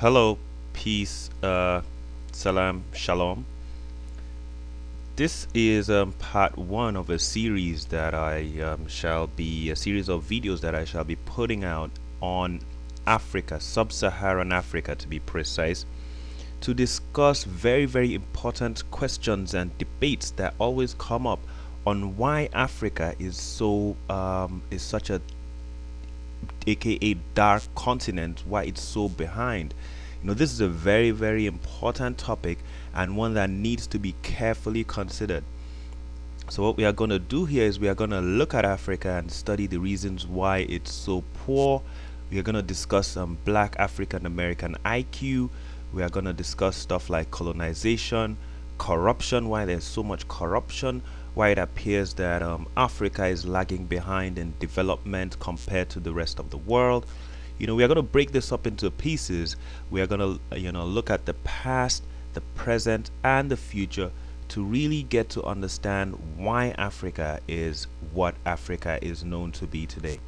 Hello, peace, salam, shalom. This is part one of a series that shall be a series of videos that I shall be putting out on Africa, sub-Saharan Africa to be precise, to discuss very, very important questions and debates that always come up on why Africa is such a aka dark continent, why it's so behind. This is a very, very important topic and one that needs to be carefully considered. So what we are going to do here is we are going to look at Africa and study the reasons why it's so poor. We are going to discuss some black African American IQ. We are going to discuss stuff like colonization, corruption, why there's so much corruption, why it appears that Africa is lagging behind in development compared to the rest of the world. We are going to break this up into pieces. We are going to, look at the past, the present, and the future to really get to understand why Africa is what Africa is known to be today.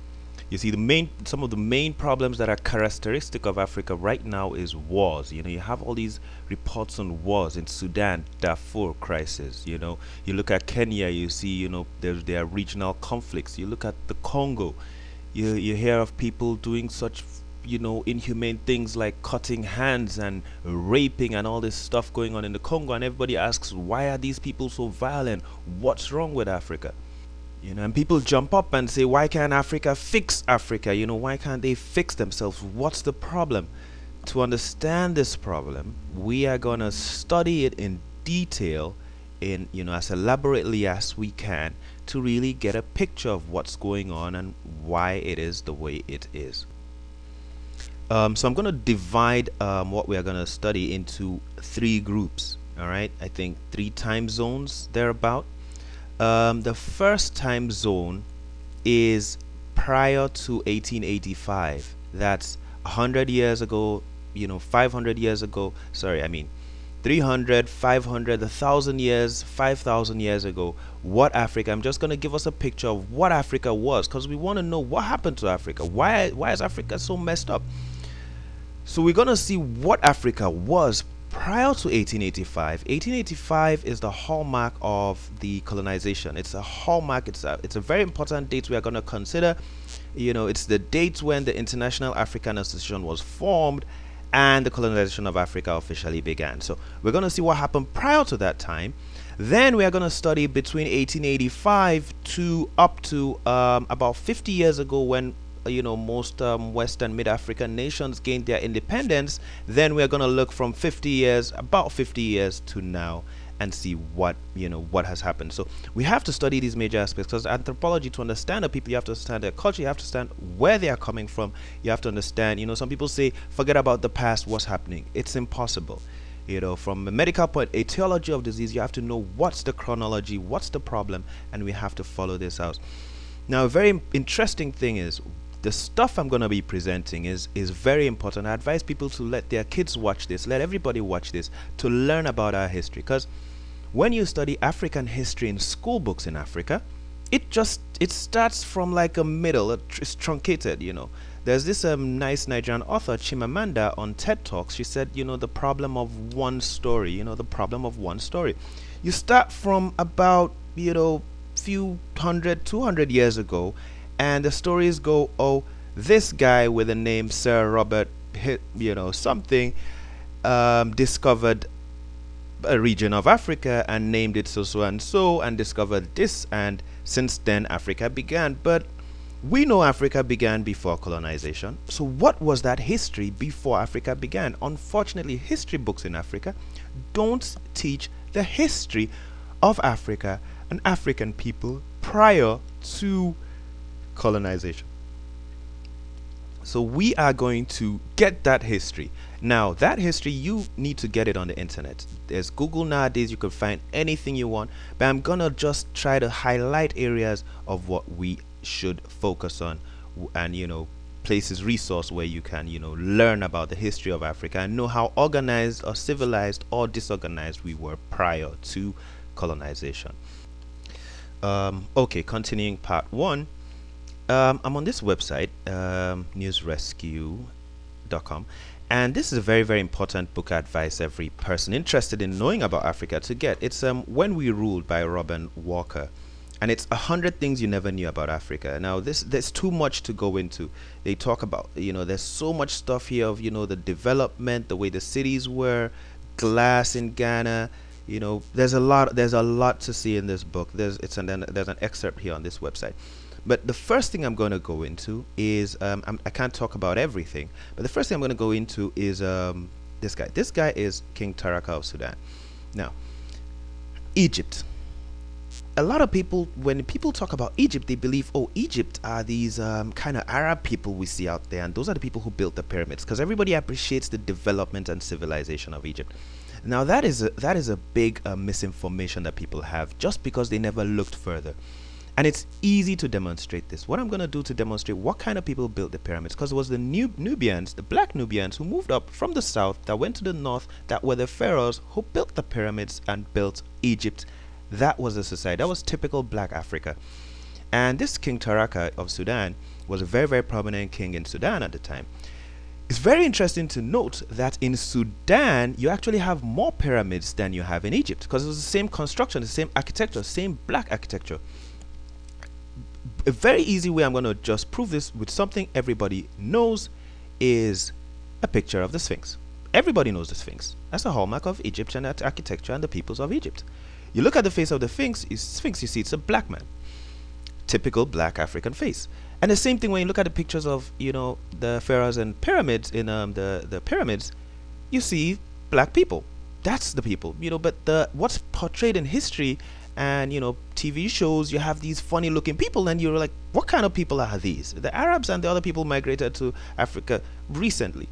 You see, some of the main problems that are characteristic of Africa right now is wars. You have all these reports on wars in Sudan, Darfur crisis. You look at Kenya, you see, there are regional conflicts. You look at the Congo, you hear of people doing such inhumane things like cutting hands and raping and all this stuff going on in the Congo, and everybody asks, why are these people so violent? What's wrong with Africa? And people jump up and say, why can't Africa fix Africa? Why can't they fix themselves? What's the problem? To understand this problem, we are going to study it in detail, in as elaborately as we can, to really get a picture of what's going on and why it is the way it is. So I'm going to divide what we are going to study into three groups. All right, I think 3 time zones thereabout. The first time zone is prior to 1885. That's 100 years ago, 500 years ago. Sorry, I mean 300, 500, 1,000 years, 5,000 years ago. What Africa? I'm just going to give us a picture of what Africa was, because we want to know what happened to Africa. Why is Africa so messed up? So we're going to see what Africa was prior to 1885. 1885 is the hallmark of the colonization. It's a hallmark. It's a very important date we are going to consider. It's the date when the International African Association was formed and the colonization of Africa officially began. So we're going to see what happened prior to that time. Then we are going to study between 1885 to up to about 50 years ago, when most West and Mid-African nations gained their independence. Then we are going to look from about 50 years to now, and see what has happened. So we have to study these major aspects, because anthropology, to understand the people, you have to understand their culture, you have to understand where they are coming from, you have to understand, some people say, forget about the past, what's happening. It's impossible. From a medical point, etiology of disease, you have to know what's the chronology, what's the problem, and we have to follow this out. Now, a very interesting thing is, the stuff I'm going to be presenting is very important. I advise people to let their kids watch this, let everybody watch this, to learn about our history. Because when you study African history in school books in Africa, it starts from like a middle, it's truncated. There's this nice Nigerian author, Chimamanda, on TED Talks. She said, the problem of one story, the problem of one story. You start from about, few 100, 200 years ago, and the stories go, oh, this guy with the name Sir Robert something discovered a region of Africa and named it so and so, and discovered this, and since then Africa began. But we know Africa began before colonization. So what was that history before Africa began? Unfortunately, history books in Africa don't teach the history of Africa and African people prior to colonization. So we are going to get that history. Now, that history, you need to get it on the internet. There's Google nowadays, you can find anything you want, but I'm gonna just try to highlight areas of what we should focus on, and places, resource where you can learn about the history of Africa and know how organized or civilized or disorganized we were prior to colonization. Okay, continuing part 1. I'm on this website, newsrescue.org, woes.com. And this is a very, very important book I advise every person interested in knowing about Africa to get. It's When We Ruled by Robin Walker. And it's 100 things you never knew about Africa. Now, there's too much to go into. They talk about, there's so much stuff here of, the development, the way the cities were, glass in Ghana. There's a lot to see in this book. There's an excerpt here on this website. But the first thing I'm going to go into is I can't talk about everything, but the first thing I'm going to go into is this guy. This guy is King Taraka of Sudan. Now, Egypt. A lot of people, when people talk about Egypt, they believe, oh, Egypt are these kind of Arab people we see out there, and those are the people who built the pyramids, because everybody appreciates the development and civilization of Egypt. Now, that is a big misinformation that people have just because they never looked further. And it's easy to demonstrate this. What I'm going to do to demonstrate what kind of people built the pyramids, because it was the Nubians, the black Nubians, who moved up from the south, that went to the north, that were the pharaohs who built the pyramids and built Egypt. That was the society. That was typical black Africa. And this King Taraka of Sudan was a very, very prominent king in Sudan at the time. It's very interesting to note that in Sudan, you actually have more pyramids than you have in Egypt, because it was the same construction, the same architecture, same black architecture. A very easy way I'm going to just prove this with something everybody knows is a picture of the Sphinx. Everybody knows the Sphinx. That's a hallmark of Egyptian architecture and the peoples of Egypt. You look at the face of the Sphinx, you see it's a black man. Typical black African face. And the same thing when you look at the pictures of, the pharaohs and pyramids in the pyramids, you see black people. That's the people, but what's portrayed in history and TV shows, you have these funny looking people, and you're like, what kind of people are these? The Arabs and the other people migrated to Africa recently.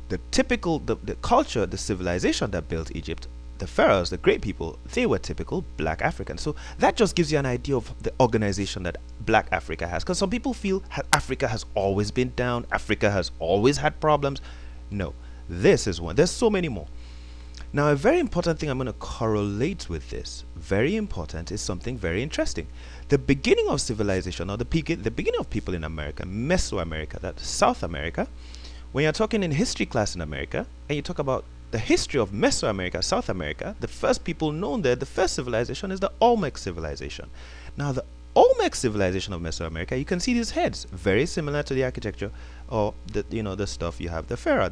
The typical the culture, the civilization that built Egypt, the pharaohs, the great people, they were typical black Africans. So that just gives you an idea of the organization that black Africa has, because some people feel Africa has always been down, Africa has always had problems. No, this is one. There's so many more. Now, a very important thing I'm going to correlate with this, very important, is something very interesting. The beginning of civilization, or the beginning of people in America, Mesoamerica, that's South America, when you're talking in history class in America, and you talk about the history of Mesoamerica, South America, the first people known there, the first civilization is the Olmec civilization. Now, the Olmec civilization of Mesoamerica, you can see these heads, very similar to the architecture, or the stuff you have, the pharaoh,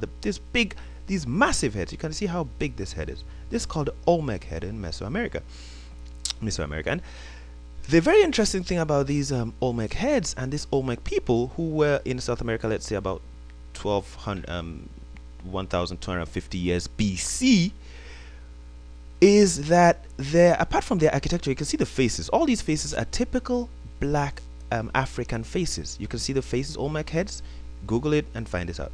these massive heads. You can see how big this head is. This is called the Olmec head in Mesoamerica. And the very interesting thing about these Olmec heads and these Olmec people who were in South America, let's say about 1250 years BC, is that apart from their architecture, you can see the faces. All these faces are typical black African faces. You can see the faces, Olmec heads. Google it and find this out.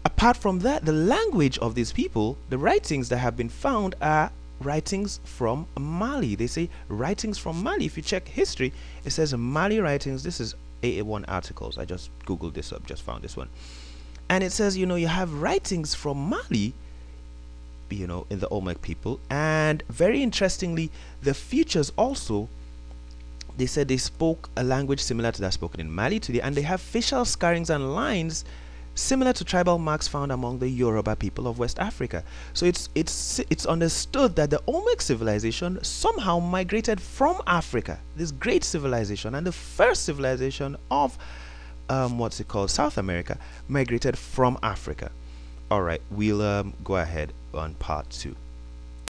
Apart from that, the language of these people, the writings that have been found are writings from Mali. They say writings from Mali. If you check history, it says Mali writings. This is AA1 articles. I just Googled this up, just found this one. And it says, you have writings from Mali, in the Olmec people. And very interestingly, the features also, they said they spoke a language similar to that spoken in Mali today. And they have facial scarrings and lines similar to tribal marks found among the Yoruba people of West Africa. So it's understood that the Olmec civilization somehow migrated from Africa, this great civilization, and the first civilization of South America, migrated from Africa. All right, we'll go ahead on part 2.